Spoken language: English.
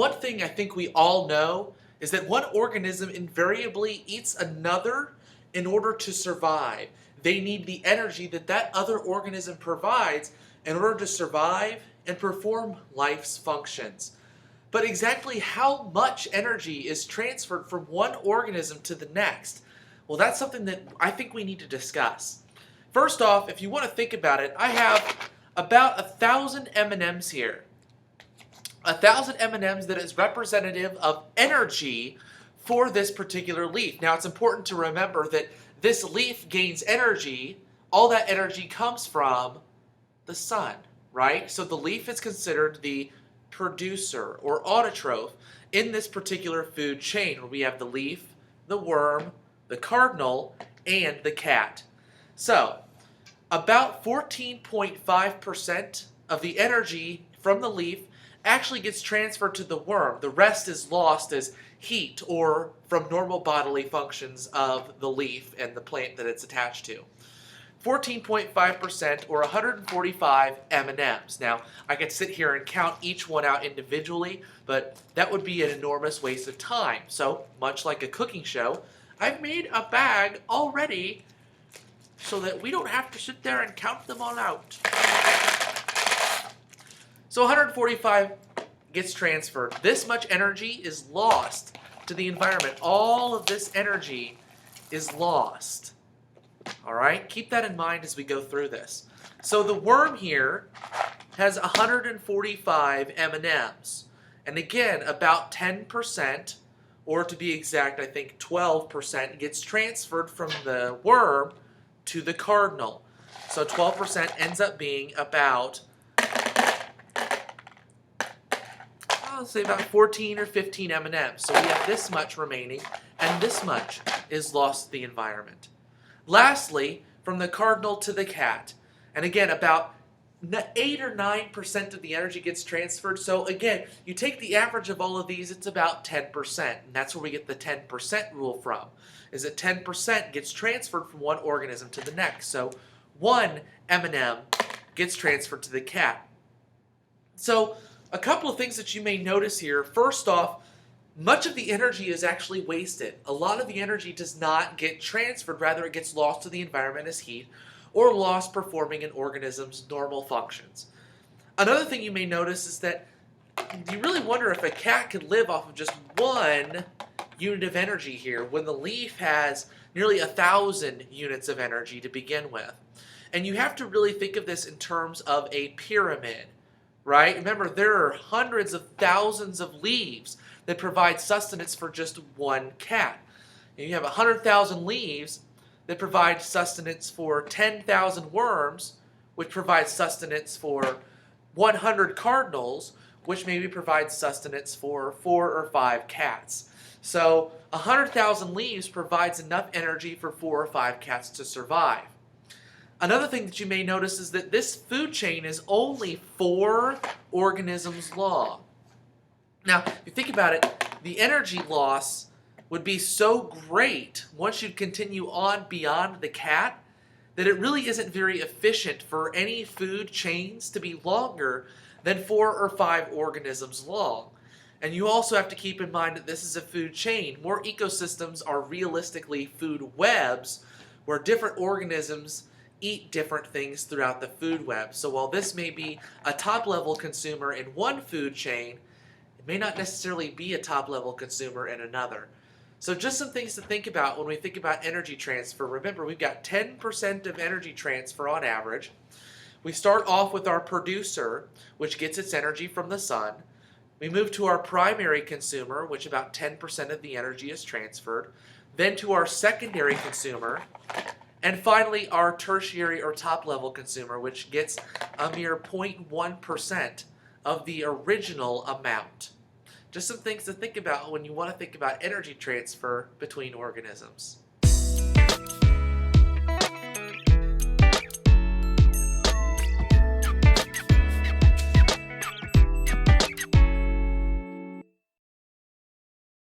One thing I think we all know is that one organism invariably eats another in order to survive. They need the energy that that other organism provides in order to survive and perform life's functions. But exactly how much energy is transferred from one organism to the next? Well, that's something that I think we need to discuss. First off, if you want to think about it, I have about 1,000 M&Ms here. 1,000 M&Ms that is representative of energy for this particular leaf. Now, it's important to remember that this leaf gains energy. All that energy comes from the sun, right? So the leaf is considered the producer or autotroph in this particular food chain where we have the leaf, the worm, the cardinal, and the cat. So, about 14.5% of the energy from the leaf actually gets transferred to the worm. The rest is lost as heat or from normal bodily functions of the leaf and the plant that it's attached to. 14.5% or 145 M&Ms. Now, I could sit here and count each one out individually, but that would be an enormous waste of time. So, much like a cooking show, I've made a bag already so that we don't have to sit there and count them all out. So 145 gets transferred. This much energy is lost to the environment. All of this energy is lost. All right, keep that in mind as we go through this. So the worm here has 145 M&Ms. And again, about 10%, or to be exact, I think 12% gets transferred from the worm to the cardinal. So 12% ends up being about, I'll say about 14 or 15 M&Ms. So we have this much remaining, and this much is lost to the environment. Lastly, from the cardinal to the cat, and again, about 8 or 9% of the energy gets transferred. So again, you take the average of all of these, it's about 10%. And that's where we get the 10% rule from, is that 10% gets transferred from one organism to the next. So 1 M&M gets transferred to the cat. So a couple of things that you may notice here. First off, much of the energy is actually wasted. A lot of the energy does not get transferred. Rather, it gets lost to the environment as heat or lost performing an organism's normal functions. Another thing you may notice is that you really wonder if a cat could live off of just 1 unit of energy here when the leaf has nearly 1,000 units of energy to begin with. And you have to really think of this in terms of a pyramid, right? Remember, there are hundreds of thousands of leaves that provide sustenance for just 1 cat. And you have 100,000 leaves that provide sustenance for 10,000 worms, which provides sustenance for 100 cardinals, which maybe provides sustenance for 4 or 5 cats. So 100,000 leaves provides enough energy for 4 or 5 cats to survive. Another thing that you may notice is that this food chain is only 4 organisms long. Now, if you think about it, the energy loss would be so great once you continue on beyond the cat that it really isn't very efficient for any food chains to be longer than 4 or 5 organisms long. And you also have to keep in mind that this is a food chain. More ecosystems are realistically food webs where different organisms eat different things throughout the food web. So while this may be a top-level consumer in one food chain, it may not necessarily be a top-level consumer in another. So just some things to think about when we think about energy transfer. Remember, we've got 10% of energy transfer on average. We start off with our producer, which gets its energy from the sun. We move to our primary consumer, which about 10% of the energy is transferred. Then to our secondary consumer. And finally, our tertiary or top-level consumer, which gets a mere 0.1% of the original amount. Just some things to think about when you want to think about energy transfer between organisms.